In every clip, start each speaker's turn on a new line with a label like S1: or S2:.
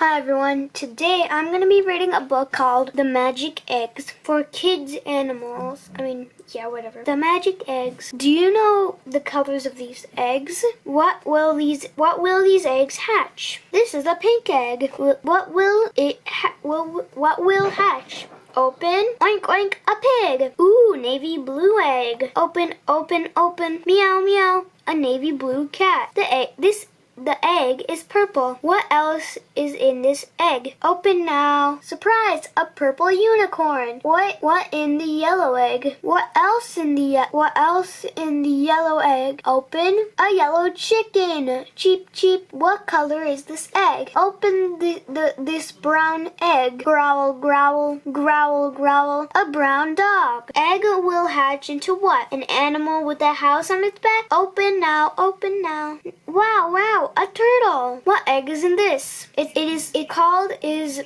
S1: Hi everyone, today I'm going to be reading a book called The Magic Eggs for Kids Animals. Whatever. The Magic Eggs. Do you know the colors of these eggs? What will these eggs hatch? This is a pink egg. What will hatch? Open, oink oink, a pig. Ooh, navy blue egg. Open, open, open, meow meow, a navy blue cat. The egg is purple. What else is in this egg? Open now. Surprise! A purple unicorn. What in the yellow egg? What else in the yellow egg? Open. A yellow chicken. Cheep cheep. What color is this egg? Open this brown egg. Growl growl growl growl. A brown dog. Egg will hatch into what? An animal with a house on its back? Open now. Open now. Wow wow. A turtle. What egg is in this? It called is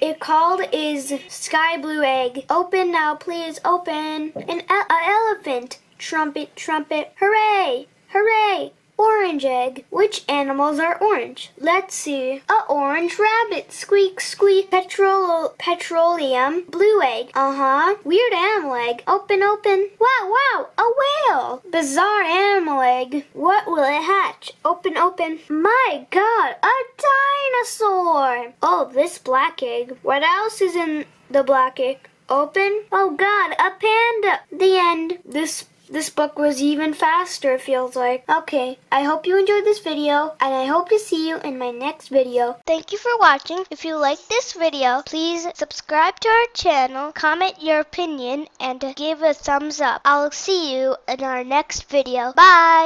S1: sky blue egg. Open now, please. Open. An elephant. Trumpet, trumpet. Hooray! Hooray! Orange egg. Which animals are orange? Let's see. A orange rabbit. Squeak, squeak. Petroleum. Blue egg. Weird animal egg. Open, open. Wow, wow. A whale. Bizarre animal egg. What will it hatch? Open, open. My God, a dinosaur. Oh, this black egg. What else is in the black egg? Open. Oh God, a panda. The end. This book was even faster, it feels like. Okay, I hope you enjoyed this video, and I hope to see you in my next video.
S2: Thank you for watching. If you like this video, please subscribe to our channel, comment your opinion, and give a thumbs up. I'll see you in our next video. Bye!